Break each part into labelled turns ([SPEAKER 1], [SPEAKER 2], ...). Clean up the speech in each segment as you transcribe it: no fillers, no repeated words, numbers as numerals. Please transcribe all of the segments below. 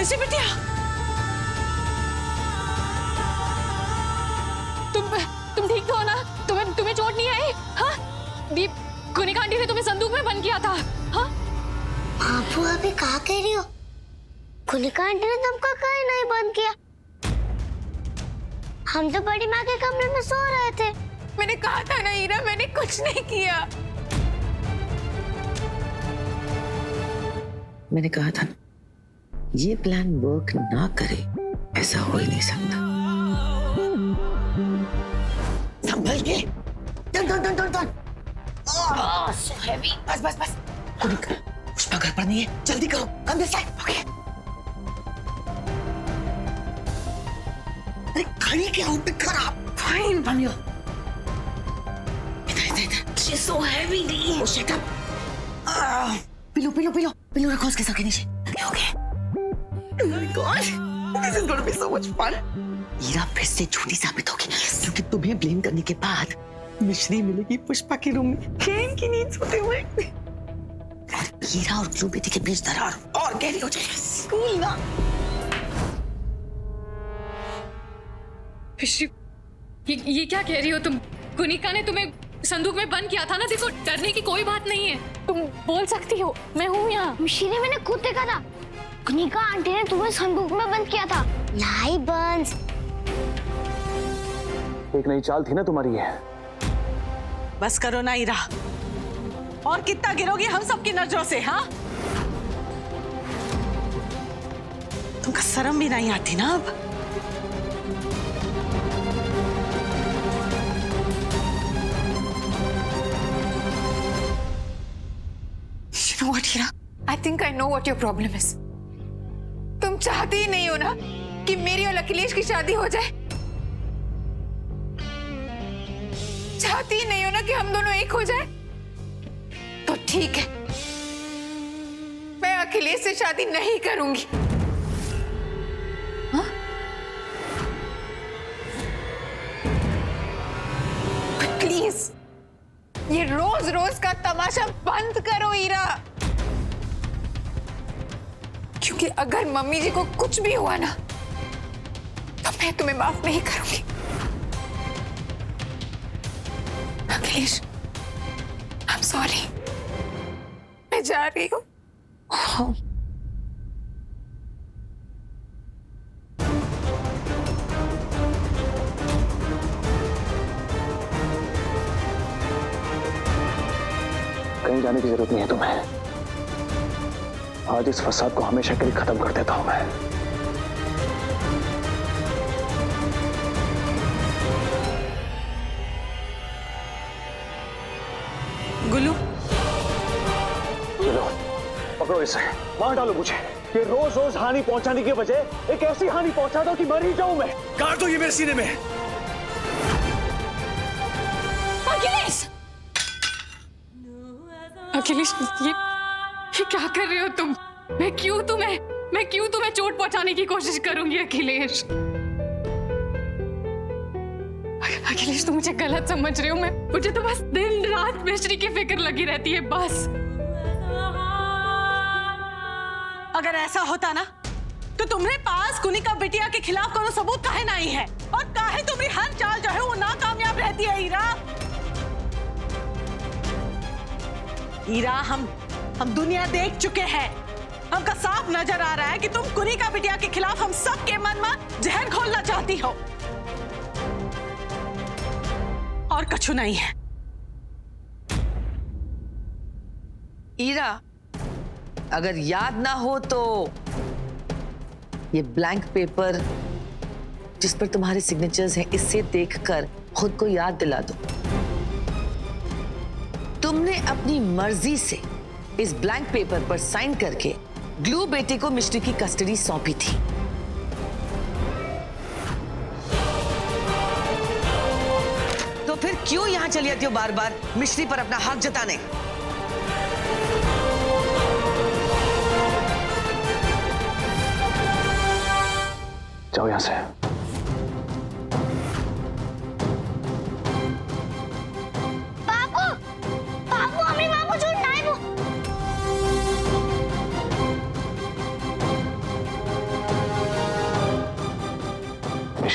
[SPEAKER 1] Mister बिटिया, तुम ठीक तो हो ना? तुम्हें चोट नहीं आई? हाँ, दीप, कुनिका आंटी ने तुम्हें संदूक में बंद किया था। हाँ,
[SPEAKER 2] आप अभी कहा कह रही हो? कुनिका आंटी ने तुमको कहीं नहीं बंद किया। हम तो बड़ी माँ के कमरे में सो रहे थे।
[SPEAKER 1] मैंने कहा था ना ईरा, मैंने कुछ नहीं किया।
[SPEAKER 3] मैंने कहा था ना, ये प्लान वर्क ना करे, ऐसा हो ही नहीं सकता। संभल के, डन।
[SPEAKER 2] So heavy.
[SPEAKER 3] बस। कुनिका, पुष्पा घर पर नहीं है, जल्दी करो, कम दिस साइड। ओके। अरे खड़ी क्या हो, पिक कर आप। फाइन, बनियो। इधर। She's so heavy, दी। Oh, shut up. पिलो रखो उसके सर के नीचे। Okay. Oh my God, this is going to be so much fun. Ira फिर से झूठी साबित होगी, क्योंकि तुम्हें ब्लेम करने के बाद मिश्री मिलेगी पुष्पा के रूम में चैन की नींद सोते हुए। हीरा और क्लू बेटी के बीच दरार और गहरी हो जाएगी। स्कूल ना।
[SPEAKER 1] मिश्री, ये क्या कह रही हो तुम? कुनिका ने तुम्हें संदूक में बंद किया था ना। देखो, डरने की कोई बात नहीं है, तुम बोल सकती हो, मैं हूँ यहाँ।
[SPEAKER 2] मिश्री ने मैंने खुद देखा था। कुनिका आंटी ने तुम्हें संदूक में बंद किया था। लाई बंस।
[SPEAKER 4] एक नई चाल थी ना तुम्हारी ये।
[SPEAKER 5] बस करो ना ईरा, और कितना गिरोगी हम सबकी नजरों से? हाँ, तुमको शर्म भी नहीं आती ना अब?
[SPEAKER 1] You know what, Heera? I think I know what your problem is. तुम चाहती ही नहीं हो ना कि मेरी और अखिलेश की शादी हो जाए? चाहती ही नहीं हो ना कि हम दोनों एक हो जाए? तो ठीक है, मैं अखिलेश से शादी नहीं करूंगी। हाँ? प्लीज, ये रोज रोज का तमाशा बंद करो ईरा, क्योंकि अगर मम्मी जी को कुछ भी हुआ ना तो मैं तुम्हें माफ नहीं करूंगी। अखिलेश, I'm sorry, मैं जा रही हूँ।
[SPEAKER 4] कहीं जाने की जरूरत नहीं है तुम्हें। आज इस फसाद को हमेशा के लिए खत्म कर देता हूं मैं।
[SPEAKER 5] गुल्लू,
[SPEAKER 4] चलो पकड़ो इसे, मार डालो मुझे। ये रोज रोज हानि पहुंचाने की बजाय एक ऐसी हानि पहुंचा दो कि मर ही जाऊं मैं। काट दो ये मेरे सीने में।
[SPEAKER 1] अखिलेश, अखिलेश, ये क्या कर रहे हो तुम? मैं क्यों तुम्हें चोट पहुंचाने की कोशिश करूंगी अखिलेश? अखिलेश, तुम मुझे गलत समझ रहे हो। मुझे तो बस दिन रात मिश्री की फिक्र लगी रहती है, बस।
[SPEAKER 5] अगर ऐसा होता ना तो तुम्हारे पास कुनिका बिटिया के खिलाफ कोनो सबूत काहे नहीं है, और काहे तुम्हारी हर चाल जो है वो नाकामयाब रहती है? ईरा, हम दुनिया देख चुके हैं। हमका साफ नजर आ रहा है कि तुम कुनिका बिटिया के खिलाफ हम सब के मन में जहर घोलना चाहती हो, और कछु नहीं है।
[SPEAKER 3] ईरा, अगर याद ना हो तो ये ब्लैंक पेपर जिस पर तुम्हारे सिग्नेचर्स हैं, इससे देखकर खुद को याद दिला दो। तुमने अपनी मर्जी से इस ब्लैंक पेपर पर साइन करके ग्लू बेटे को मिश्री की कस्टडी सौंपी थी। तो फिर क्यों यहां चली आती हो बार बार मिश्री पर अपना हक जताने?
[SPEAKER 4] जाओ यहां से।
[SPEAKER 2] बाबू, बाबू, हमें बाबू झूठ नहीं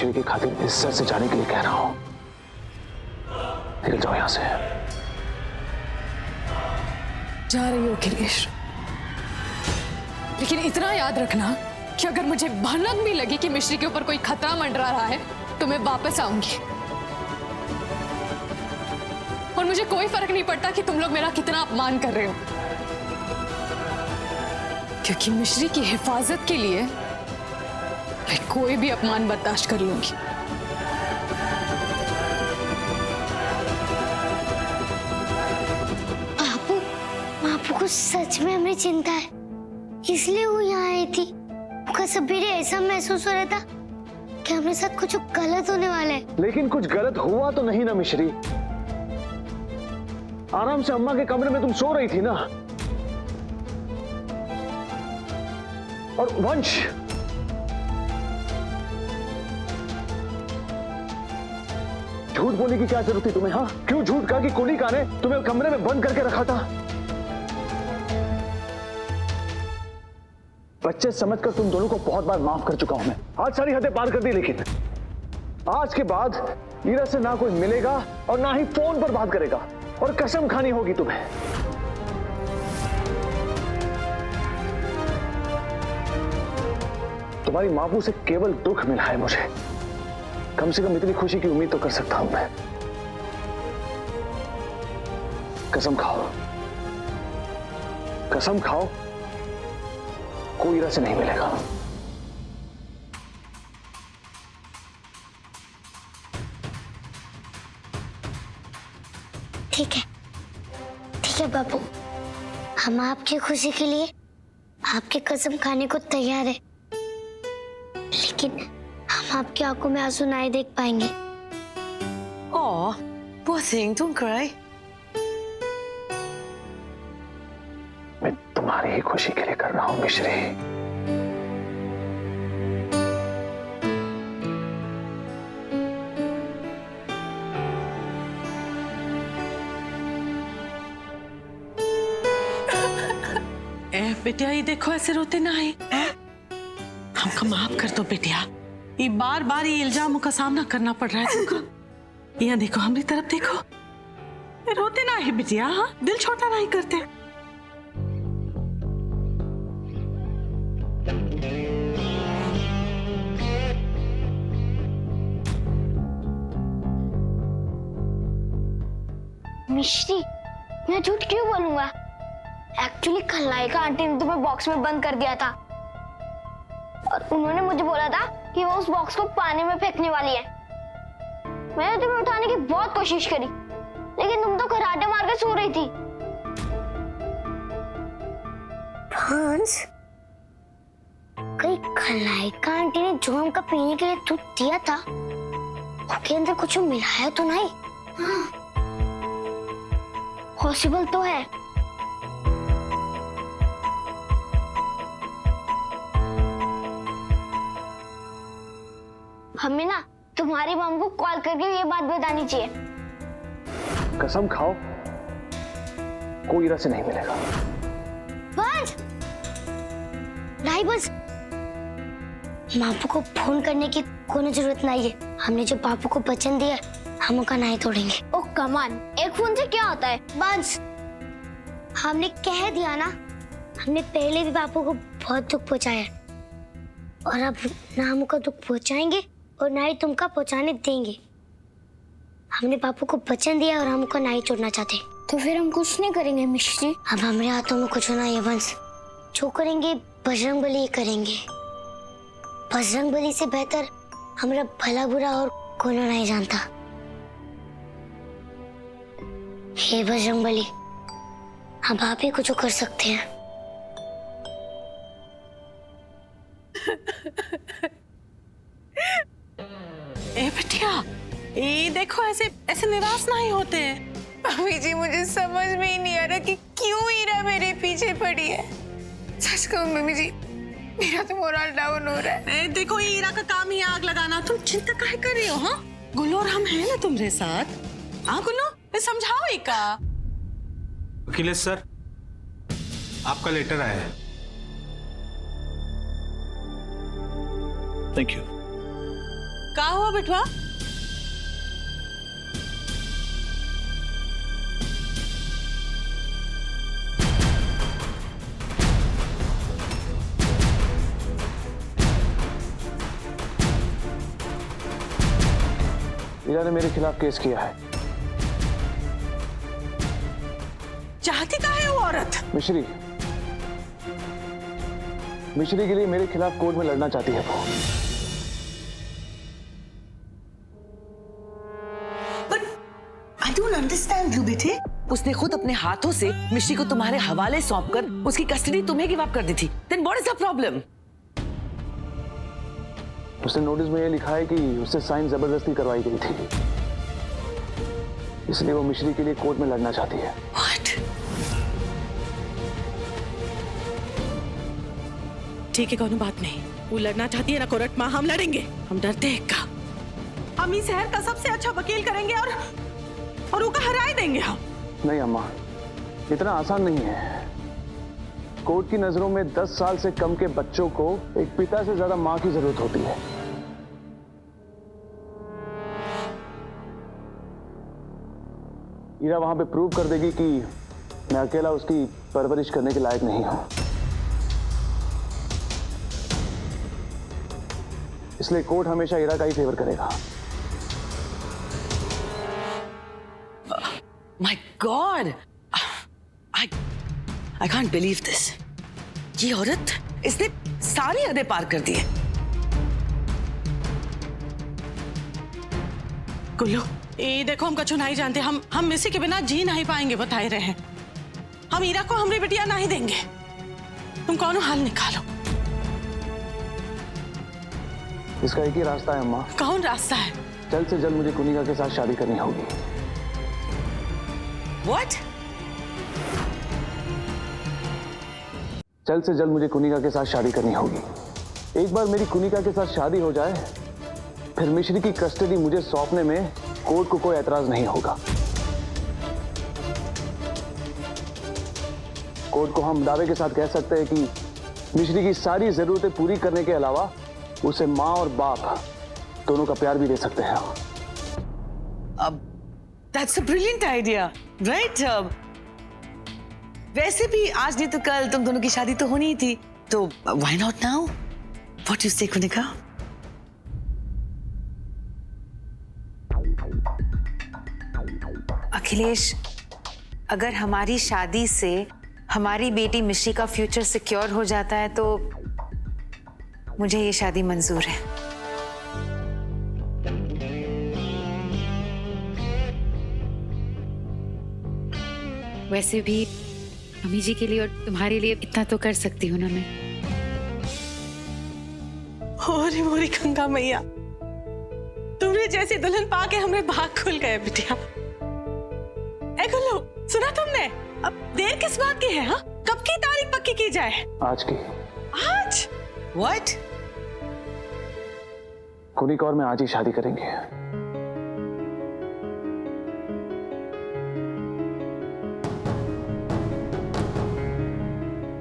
[SPEAKER 4] मिश्री की खातिर इज्जत से जाने के लिए कह रहा हूं। निकल जाओ यहां से।
[SPEAKER 1] जा रही हो अखिलेश, लेकिन इतना याद रखना कि अगर मुझे भनक भी लगी कि मिश्री के ऊपर कोई खतरा मंडरा रहा है तो मैं वापस आऊंगी। और मुझे कोई फर्क नहीं पड़ता कि तुम लोग मेरा कितना अपमान कर रहे हो, क्योंकि मिश्री की हिफाजत के लिए मैं कोई भी अपमान बर्दाश्त कर लूंगी।
[SPEAKER 2] बापू को सच में हमें चिंता है, इसलिए वो यहाँ आई थी। उसका सवेरे ऐसा महसूस हो रहा था कि हमारे साथ कुछ गलत होने वाला है।
[SPEAKER 4] लेकिन कुछ गलत हुआ तो नहीं ना मिश्री? आराम से अम्मा के कमरे में तुम सो रही थी ना। और वंश, झूठ बोलने की क्या जरूरत थी तुम्हें? हाँ, क्यों झूठ कहा कि कुनिका ने तुम्हें कमरे में बंद करके रखा था? बच्चे समझकर तुम दोनों को बहुत बार माफ कर चुका हूं मैं। आज सारी हदें पार कर दी, लेकिन आज के बाद ईरा से ना कोई मिलेगा और ना ही फोन पर बात करेगा, और कसम खानी होगी तुम्हें। तुम्हारी मापू से केवल दुख मिला है मुझे, कम से कम इतनी खुशी की उम्मीद तो कर सकता हूं मैं। कसम खाओ, कसम खाओ, कोई ईरा से नहीं मिलेगा।
[SPEAKER 2] ठीक है बापू, हम आपकी खुशी के लिए आपकी कसम खाने को तैयार है, लेकिन हम आपकी आंखों में आंसू नहीं देख पाएंगे।
[SPEAKER 3] Oh, poor thing, don't cry.
[SPEAKER 4] मैं तुम्हारी ही खुशी के लिए कर रहा हूं मिश्री।
[SPEAKER 5] बेटिया ये देखो ऐसे रोते ना है, हमको माफ कर दो बेटिया। ये बार बार ये इल्जामों का सामना करना पड़ रहा है तुमको। यहाँ देखो, हमारी तरफ देखो, ये रोते ना है बेटिया। हाँ, दिल छोटा नहीं करते।
[SPEAKER 2] मिश्री, मैं झूठ क्यों बोलूंगा? एक्चुअली खलनायिका आंटी ने तुम्हें बॉक्स में बंद कर दिया था, और उन्होंने मुझे बोला था कि वो उस बॉक्स को पानी में फेंकने वाली है। मैंने तुम्हें उठाने की बहुत कोशिश करी, लेकिन तुम तो खराटे मार के सो रही थी। हंस, कहीं खलनायिका आंटी ने जो हमका पीने के लिए दूध दिया था उसके अंदर कुछ मिलाया तो नहीं? पॉसिबल तो है। हमें ना तुम्हारी मम्मी को कॉल करके ये बात बतानी चाहिए।
[SPEAKER 4] कसम खाओ, कोई ईरा से नहीं मिलेगा।
[SPEAKER 2] बस नहीं, बस बापू को फोन करने की कोई जरूरत नहीं है। हमने जो बापू को वचन दिया हम उनका नहीं तोड़ेंगे। ओ कमान, एक फोन से क्या होता है? बस हमने कह दिया ना, हमने पहले भी बापू को बहुत दुख पहुंचाया, और अब ना हम उनका दुख पहुंचाएंगे और ना ही तुमका पहुंचाने देंगे। हमने बापू को वचन दिया और हम उनका नहीं छोड़ना चाहते, तो फिर हम कुछ नहीं करेंगे मिश्री। अब हमारे हाथों में कुछ होना है वंश, जो करेंगे बजरंगबली करेंगे। बजरंगबली से बेहतर हमारा भला बुरा और कौन नहीं जानता। हे बजरंगबली, अब आप ही कुछ कर सकते हैं।
[SPEAKER 5] ए बिटिया, ये देखो, ऐसे ऐसे निराश नहीं होते।
[SPEAKER 1] भाभी जी, मुझे समझ में ही नहीं आ रहा कि क्यों ईरा मेरे पीछे पड़ी है। सच कहूं मम्मी जी, मेरा तो मोरल डाउन हो रहा है।
[SPEAKER 5] ए देखो, ये ईरा का काम ही आग लगाना। तुम चिंता काहे कर रही हो? हाँ, गुल्लो और हम हैं ना तुम्हारे साथ। हाँ गुल्लो, समझाओ एका।
[SPEAKER 6] अखिलेश सर, आपका लेटर आया है।
[SPEAKER 4] Thank you.
[SPEAKER 5] क्या हुआ बिटवा?
[SPEAKER 4] ईरा ने मेरे खिलाफ केस किया है।
[SPEAKER 5] चाहती क्या है वो औरत?
[SPEAKER 4] मिश्री के लिए मेरे खिलाफ कोर्ट में लड़ना चाहती है वो।
[SPEAKER 3] I don't understand you, बेटे। उसने खुद अपने हाथों से मिश्री को तुम्हारे हवाले सौंपकर उसकी कस्टडी तुम्हें गिव अप कर दी थी। Then what is the problem?
[SPEAKER 4] उसने नोटिस में ये लिखा है कि उससे साइन जबरदस्ती करवाई गई थी, इसलिए वो मिश्री के लिए कोर्ट में लड़ना चाहती है।
[SPEAKER 3] What?
[SPEAKER 5] ठीक है, कोई बात नहीं। वो लड़ना चाहती है ना कोर्ट में, हम लड़ेंगे। हम डरते हैं का? हम इस शहर का सबसे अच्छा वकील करेंगे और उसका हराए देंगे हम।
[SPEAKER 4] नहीं अम्मा, इतना आसान नहीं है। कोर्ट की नजरों में 10 साल से कम के बच्चों को एक पिता से ज्यादा मां की जरूरत होती है। ईरा वहां पे प्रूव कर देगी कि मैं अकेला उसकी परवरिश करने के लायक नहीं हूं। इसलिए कोर्ट हमेशा ईरा का ही फेवर करेगा।
[SPEAKER 3] My God! I can't believe this. ये औरत, इसने सारी हदें पार कर दी है।
[SPEAKER 5] गुल्लू, ये देखो, हम कछु नहीं जानते। हम इसी के बिना जी नहीं पाएंगे, बताए रहे हैं। हम ईरा को हमारी बिटिया नहीं देंगे। तुम कौन हाल निकालो।
[SPEAKER 4] इसका एक ही रास्ता है अम्मा।
[SPEAKER 5] कौन रास्ता है?
[SPEAKER 4] जल्द से जल्द मुझे कुनिका के साथ शादी करनी होगी।
[SPEAKER 3] What?
[SPEAKER 4] जल्द से जल्द मुझे कुनिका के साथ शादी करनी होगी। एक बार मेरी कुनिका के साथ शादी हो जाए, फिर मिश्री की कस्टडी मुझे सौंपने में कोर्ट को कोई एतराज नहीं होगा। कोर्ट को हम दावे के साथ कह सकते हैं कि मिश्री की सारी जरूरतें पूरी करने के अलावा उसे मां और बाप दोनों का प्यार भी दे सकते हैं।
[SPEAKER 3] That's a brilliant idea, right? वैसे भी आज नहीं तो कल तुम दोनों की शादी तो होनी ही थी, तो why not now? What you say, Kunika?
[SPEAKER 1] Akhilesh, अगर हमारी शादी से हमारी बेटी मिश्री का फ्यूचर सिक्योर हो जाता है तो मुझे ये शादी मंजूर है। वैसे भी अम्मी जी के लिए और तुम्हारे लिए इतना तो कर सकती हूँ ना मैं।
[SPEAKER 5] होरी मोरी गंगा मैया, तुमने जैसी दुल्हन पाके हमें भाग खुल गए बिटिया। ए गुल्लू, सुना तुमने? अब देर किस बात की है? हाँ, कब की तारीख पक्की की जाए?
[SPEAKER 4] आज की।
[SPEAKER 5] आज?
[SPEAKER 3] What?
[SPEAKER 4] कुनिका और मैं आज ही शादी करेंगे।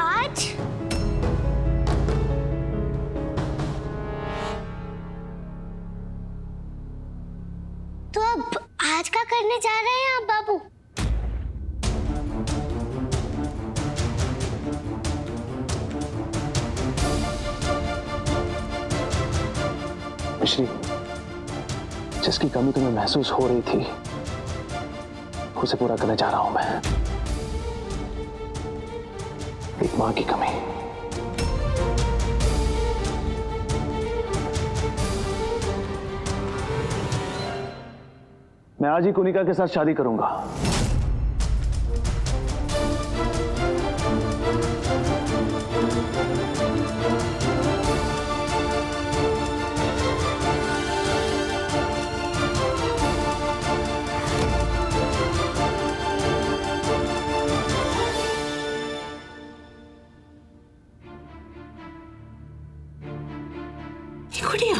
[SPEAKER 2] आज? तो अब आज का करने जा रहे हैं आप बाबू?
[SPEAKER 4] मिश्री, जिसकी कमी तुम्हें महसूस हो रही थी, उसे पूरा करने जा रहा हूं मैं। एक मां की कमी। मैं आज ही कुनिका के साथ शादी करूंगा।
[SPEAKER 5] गुड़िया,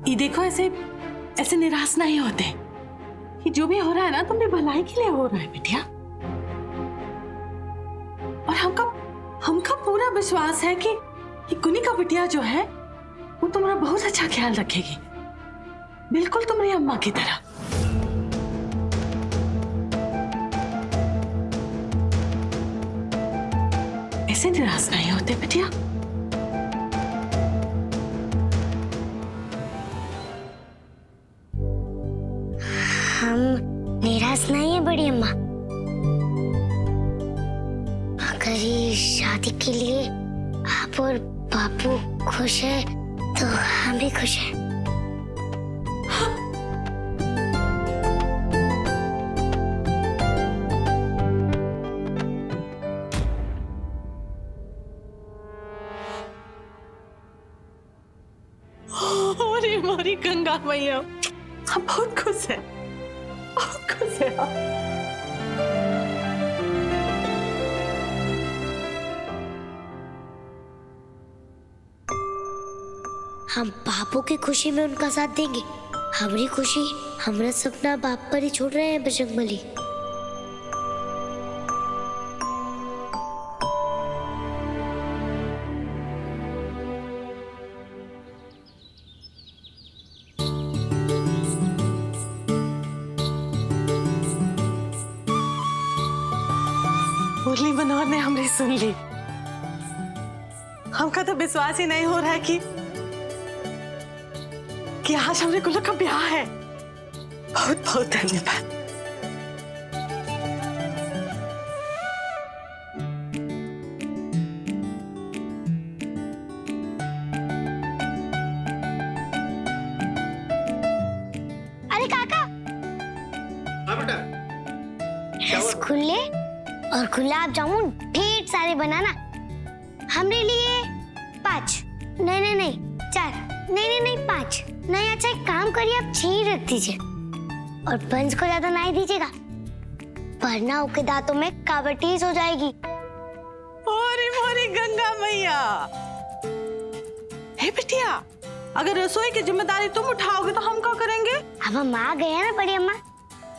[SPEAKER 5] ये देखो, ऐसे निराश नहीं होते। ये जो भी हो रहा है ना, तुमने भलाई के लिए हो रहा है बिटिया। और हमका पूरा विश्वास है कि कुनिका बिटिया जो है वो तुम्हारा बहुत अच्छा ख्याल रखेगी, बिल्कुल तुम्हारी अम्मा की तरह। ऐसे निराश नहीं होते बिटिया।
[SPEAKER 2] हम निराश नहीं है बड़ी अम्मा। अगर ये शादी के लिए आप और बापू खुश है तो हम भी खुश हैं।
[SPEAKER 5] अरे हमारी गंगा मैया, हम बहुत खुश हैं, बहुत खुश हैं हम।
[SPEAKER 2] हम बापू की खुशी में उनका साथ देंगे। हमारी खुशी, हमारा सपना बाप पर ही छोड़ रहे हैं बजरंगबली।
[SPEAKER 5] मुरली मनोहर ने हमने सुन ली। हमका तो विश्वास ही नहीं हो रहा है कि आज हमरे गुल्लू का ब्याह है। बहुत बहुत धन्यवाद।
[SPEAKER 2] अरे काका,
[SPEAKER 6] हाँ बेटा,
[SPEAKER 2] रसगुल्ले और गुलाब जामुन ढेर सारे बनाना। हमरे लिए 5, नहीं 4, नहीं 5, नहीं। अच्छा एक काम करिए, आप 6 रख दीजिए और पंच को ज्यादा नहीं दीजिएगा, वरना उसके दांतों में कावटीज हो जाएगी।
[SPEAKER 5] ओरी मोरी गंगा मैया, हे बिटिया, अगर रसोई की जिम्मेदारी तुम उठाओगे तो हम क्या करेंगे?
[SPEAKER 2] अब हम आ गए हैं ना बड़ी अम्मा,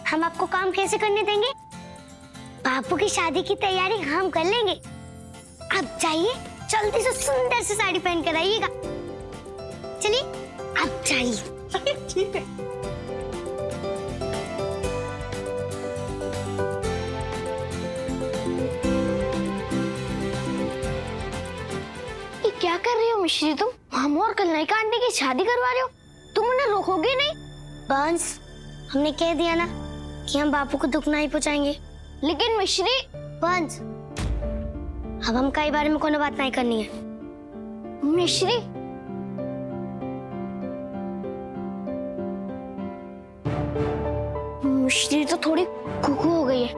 [SPEAKER 2] हम आपको काम कैसे करने देंगे? बापू की शादी की तैयारी हम कर लेंगे। आप जाइए, जल्दी से सुंदर सी साड़ी पहन कर आइएगा। चलिए आप जाइए।
[SPEAKER 5] ठीक है।
[SPEAKER 2] ये क्या कर रही हो मिश्री तुम? मामू और कन्हैया आंटी की शादी करवा रहे हो, तुम उन्हें रोकोगे नहीं? बंस, हमने कह दिया ना कि हम बापू को दुख नहीं पहुंचाएंगे। लेकिन मिश्री, बंस, अब हम कई बारे में कोई बात नहीं करनी है। मिश्री, मिश्री तो थोड़ी कुकू हो गई है,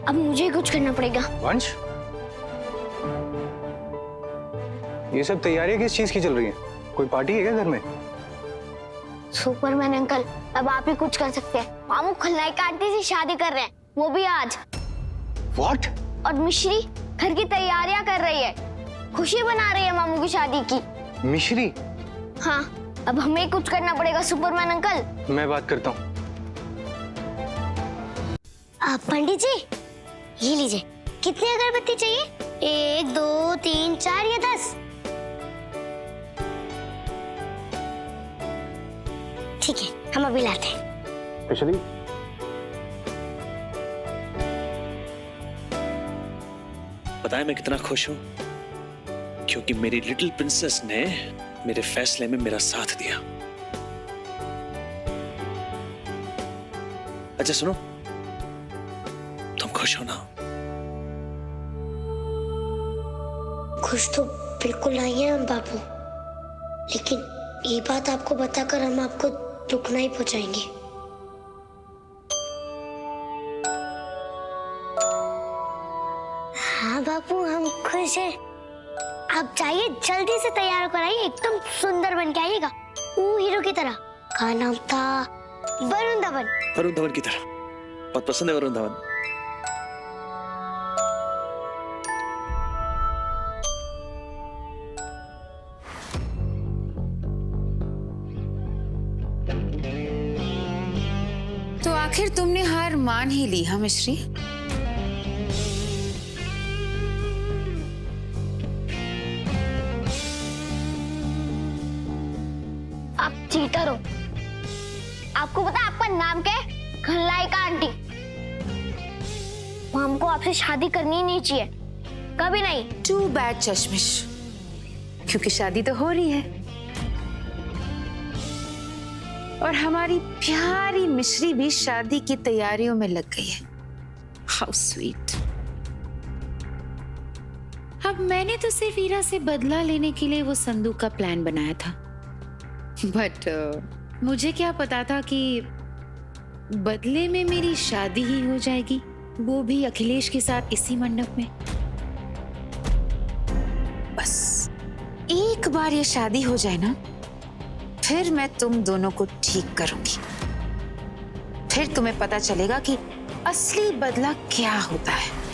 [SPEAKER 2] अब मुझे कुछ करना पड़ेगा।
[SPEAKER 4] वंश, ये सब तैयारियां किस चीज की चल रही हैं? कोई पार्टी है क्या घर में?
[SPEAKER 2] सुपरमैन अंकल, अब आप ही कुछ कर सकते हैं। मामू खलनायिका आंटी से शादी कर रहे हैं, वो भी आज।
[SPEAKER 4] What?
[SPEAKER 2] और मिश्री घर की तैयारियां कर रही है, खुशी मना रही है मामू की शादी की।
[SPEAKER 4] मिश्री?
[SPEAKER 2] हाँ, अब हमें कुछ करना पड़ेगा सुपरमैन अंकल।
[SPEAKER 4] मैं बात करता हूँ।
[SPEAKER 2] आप पंडित जी, ये लीजिए। कितनी अगरबत्ती चाहिए? 1, 2, 3, 4 या 10? ठीक है, हम अभी लाते हैं।
[SPEAKER 4] मिश्री,
[SPEAKER 7] पता है मैं कितना खुश हूं, क्योंकि मेरी लिटिल प्रिंसेस ने मेरे फैसले में मेरा साथ दिया। अच्छा सुनो, तुम खुश हो ना?
[SPEAKER 2] खुश तो बिल्कुल नहीं है हम बापू, लेकिन ये बात आपको बताकर हम आपको दुख नहीं पहुंचाएंगे। हाँ बापू, हम खुश हैं। आप जाइए, जल्दी से तैयार कराइए, एकदम सुंदर बन के आइएगा, वो हीरो की तरह। का नाम था वरुण धवन।
[SPEAKER 7] वरुण धवन की तरह, बहुत पसंद है वरुण धवन।
[SPEAKER 1] तो आखिर तुमने हार मान ही ली, हाँ मिश्री?
[SPEAKER 2] चीटर हो। आपको पता है आपका नाम क्या है? खलनायिका आंटी। हमको आपसे शादी करनी ही नहीं चाहिए, कभी नहीं।
[SPEAKER 1] टू बैड चश्मिश, क्योंकि शादी तो हो रही है और हमारी प्यारी मिश्री भी शादी की तैयारियों में लग गई है। How sweet. अब मैंने तो सिर्फ ईरा से बदला लेने के लिए वो संदूक का प्लान बनाया था, बट मुझे क्या पता था कि बदले में मेरी शादी ही हो जाएगी, वो भी अखिलेश के साथ इसी मंडप में। बस एक बार ये शादी हो जाए ना, फिर मैं तुम दोनों को ठीक करूंगी। फिर तुम्हें पता चलेगा कि असली बदला क्या होता है।